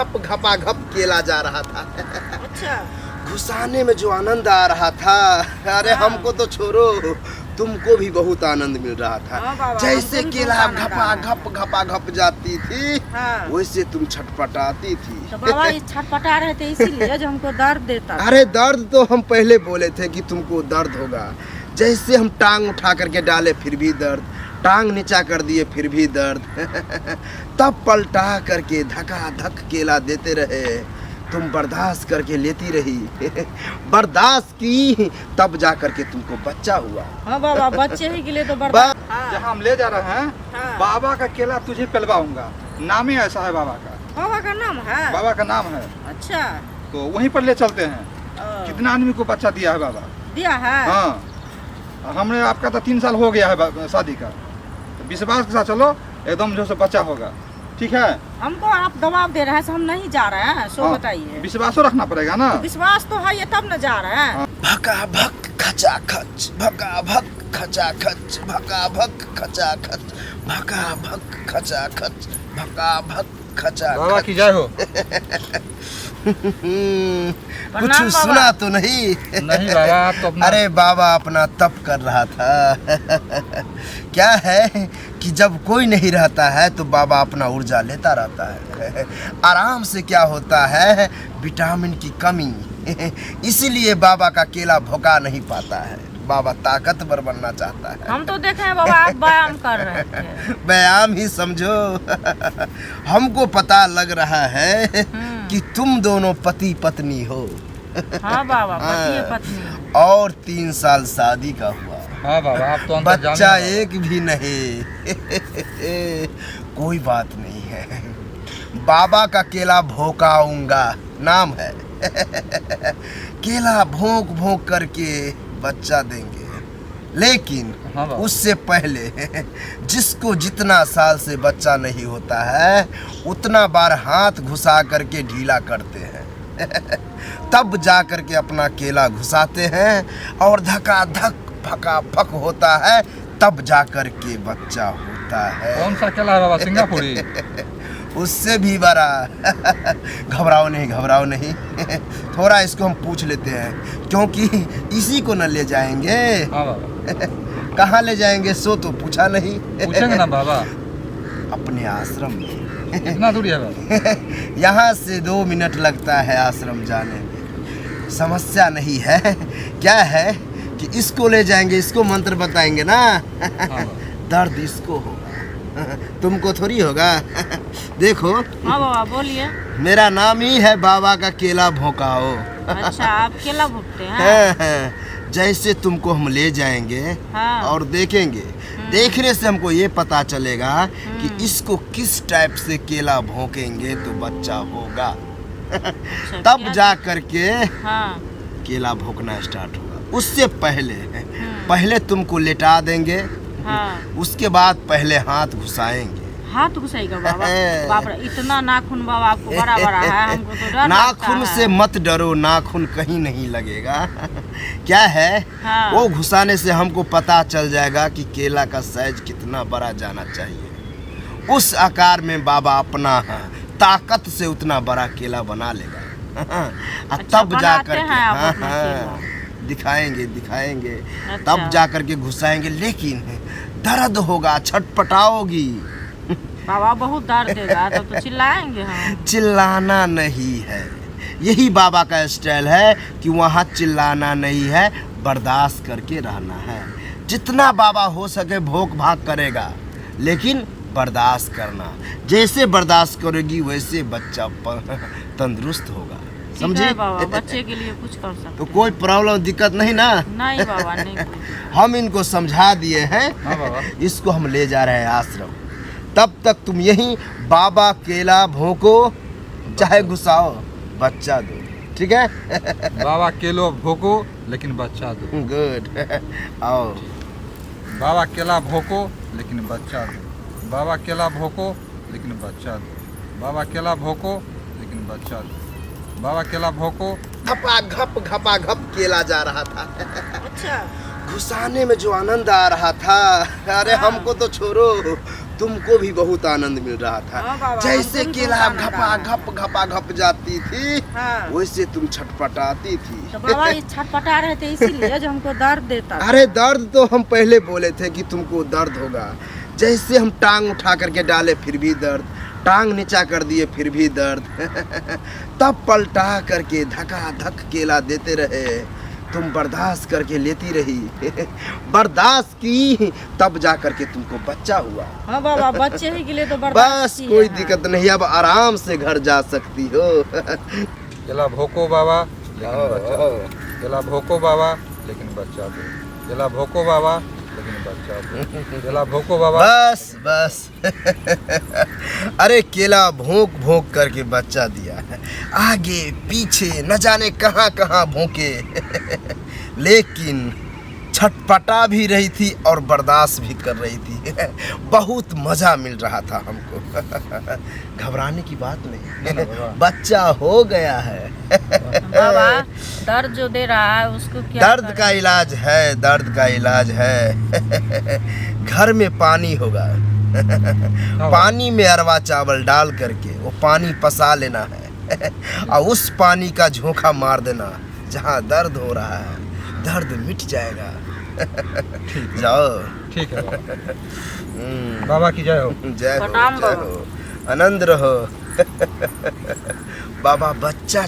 घप घपा घप केला जा रहा था। अच्छा। घुसाने में जो आनंद आ रहा था, अरे हाँ। हमको तो छोड़ो, तुमको भी बहुत आनंद मिल रहा था। हाँ बाबा, जैसे हमको भी केला बहुत आनंद घपा आ घप घपा घप जाती थी, हाँ। वैसे तुम छटपटाती थी। तो बाबा ये छटपटा रहे थे इसीलिए जो हमको दर्द देता था। अरे दर्द तो हम पहले बोले थे कि तुमको दर्द होगा। जैसे हम टांग उठा करके डाले फिर भी दर्द, टांग नीचा कर दिए फिर भी दर्द। तब पलटा करके धका धक केला देते रहे, तुम बर्दाश्त करके लेती रही। बर्दाश्त की, तब जा करके तुमको बच्चा हुआ। हाँ बाबा, बच्चे ही के लिए तो बर्दाश्त। जहाँ हम ले जा रहे हैं, हाँ। बाबा का केला तुझे पिलवाऊंगा। नाम ही ऐसा है बाबा का। बाबा का नाम है? बाबा का नाम है। अच्छा। तो वहीं पर ले चलते हैं। कितना आदमी को बच्चा दिया है बाबा? दिया है? हाँ, हमने आपका तो 3 साल हो गया है शादी का। तो विश्वास के साथ चलो, एकदम जो से बच्चा होगा। ठीक है? हमको आप दबाव दे रहे हैं, हम नहीं जा रहे हैं, सो हाँ, बताइए। विश्वास तो रखना पड़ेगा ना। विश्वास तो है, ये तब न जा रहे हैं। भका भक खचा खच, भका भक खचा खच, भका भक खचा खच, भका भक खचा खच, भका भक खचा बाबा खच। की जय हो। कुछ प्रणाम बाबा। सुना तो नहीं? नहीं बाबा, आप तो अपना अरे बाबा अपना तप कर रहा था। क्या है कि जब कोई नहीं रहता है तो बाबा अपना ऊर्जा लेता रहता है। आराम से क्या होता है, विटामिन की कमी। इसीलिए बाबा का केला भोका नहीं पाता है। बाबा ताकतवर बनना चाहता है। हम तो देखे हैं बाबा, आप व्यायाम कर रहे थे। व्यायाम ही समझो। हमको पता लग रहा है कि तुम दोनों पति पत्नी हो। हाँ बाबा, पति पत्नी। और 3 साल शादी का हुआ, हाँ बाबा, आप तो अंदर बच्चा जाने वाले। एक भी नहीं। कोई बात नहीं है, बाबा का केला भोंकाऊंगा नाम है। केला भोंक भोंक करके बच्चा देंगे, लेकिन हाँ बाबा। उससे पहले जिसको जितना साल से बच्चा नहीं होता है, उतना बार हाथ घुसा करके ढीला करते हैं। तब जा करके अपना केला घुसाते हैं और धका धक फका फक होता है, तब जा करके बच्चा होता है। कौन सा केला है बाबा? सिंगापुरी? उससे भी बड़ा। घबराओ नहीं, घबराओ नहीं। थोड़ा इसको हम पूछ लेते हैं, क्योंकि इसी को न ले जाएंगे। हाँ बाबा। कहाँ ले जाएंगे सो तो पूछा नहीं। पूछेंगे ना बाबा। अपने आश्रम में। कितना दूरी है बाबा? यहाँ से 2 मिनट लगता है आश्रम जाने में। समस्या नहीं है। क्या है कि इसको ले जाएंगे, इसको मंत्र बताएंगे ना। हाँ बाबा। दर्द इसको होगा, तुमको थोड़ी होगा। देखो, हाँ बाबा, बोलिए। मेरा नाम ही है बाबा का केला भोंकाओ। अच्छा, आप केला भुगते हैं? जैसे तुमको हम ले जाएंगे हाँ। और देखेंगे, देखने से हमको ये पता चलेगा कि इसको किस टाइप से केला भोंकेंगे तो बच्चा होगा। अच्छा, तब क्या? जा करके हाँ। केला भोंकना स्टार्ट होगा। उससे पहले तुमको लेटा देंगे। हाँ। उसके बाद पहले हाथ घुसाएंगे। हाथ घुसाएगा बाबा? बाप रे, इतना नाखून बाबा आपको बड़ा बड़ा है, हमको तो डर नाखून लगता से है। मत डरो, नाखून कहीं नहीं लगेगा। क्या है, हाँ। वो घुसाने से हमको पता चल जाएगा कि केला का साइज कितना बड़ा जाना चाहिए। उस आकार में बाबा अपना ताकत से उतना बड़ा केला बना लेगा। अच्छा, तब जा बनाते करके हैं आप अपना केला? दिखाएंगे। अच्छा। तब जा करके घुसाएंगे, लेकिन दर्द होगा, छटपटाओगी। बाबा बहुत दर्द देगा, तब तो चिल्लाएंगे हम। चिल्लाना नहीं है, यही बाबा का स्टाइल है कि वहाँ चिल्लाना नहीं है, बर्दाश्त करके रहना है। जितना बाबा हो सके भोंक भाग करेगा, लेकिन बर्दाश्त करना। जैसे बर्दाश्त करेगी वैसे बच्चा तंदुरुस्त होगा। ठीक है समझे? बाबा, बच्चे के लिए कुछ कर सकते तो कोई प्रॉब्लम दिक्कत नहीं ना। नहीं बाबा, नहीं कोई। हम इनको समझा दिए हैं। हाँ बाबा। इसको हम ले जा रहे हैं आश्रम। तब तक तुम यहीं बाबा केला भोंको, चाहे घुसाओ, बच्चा दो। ठीक है? बाबा केलो भोको लेकिन बच्चा दो। गुड। आओ। बाबा केला भोको लेकिन बच्चा दो। बाबा केला भोको लेकिन बच्चा दो। बाबा केला भोको लेकिन बच्चा दो। बाबा केला भोको। घपा घप केला जा रहा था। अच्छा। घुसाने में जो आनंद आ रहा था, अरे हाँ। हमको तो छोड़ो, तुमको भी बहुत आनंद मिल रहा हाँ था। बाबा, जैसे हमको भी केला बहुत आनंद घपा आया। घप घपा घप जाती थी, हाँ। वैसे तुम छटपटाती थी। तो बाबा ये छटपटा रहे थे इसीलिए जो हमको दर्द देता था। अरे दर्द तो हम पहले बोले थे कि तुमको दर्द होगा। जैसे हम टांग उठा करके डाले फिर भी दर्द, टांग नीचा कर दिए फिर भी दर्द। तब पलटा करके धका धक केला देते रहे, तुम बर्दाश्त करके लेती रही। बर्दाश्त की, तब जा करके तुमको बच्चा हुआ। हाँ बाबा, बच्चे ही के लिए तो बर्दाश्त बस की कोई है। दिक्कत नहीं, अब आराम से घर जा सकती हो। केला भोको बाबा लेकिन बच्चा दो। केला भोको बाबा लेकिन बच्चा दो। केला भोको बाबा लेकिन बच्चा दो। केला भोको बाबा। बस बस। अरे केला भोंक भोंक करके बच्चा दिया है, आगे पीछे न जाने कहाँ कहाँ भोंके। लेकिन छटपटा भी रही थी और बर्दाश्त भी कर रही थी। बहुत मजा मिल रहा था हमको। घबराने की बात नहीं, बच्चा हो गया है। बाबा दर्द जो दे रहा है उसको क्या दर्द करें? का इलाज है, दर्द का इलाज है। घर में पानी होगा, पानी में अरवा चावल डाल करके वो पानी पसा लेना है, और उस पानी का झोंका मार देना जहाँ दर्द हो रहा है, दर्द मिट जाएगा। जाओ। ठीक है बाबा। बाबा की जय हो। जय हो, प्रणाम जय बाबा। हो, आनंद रहो। बाबा बच्चा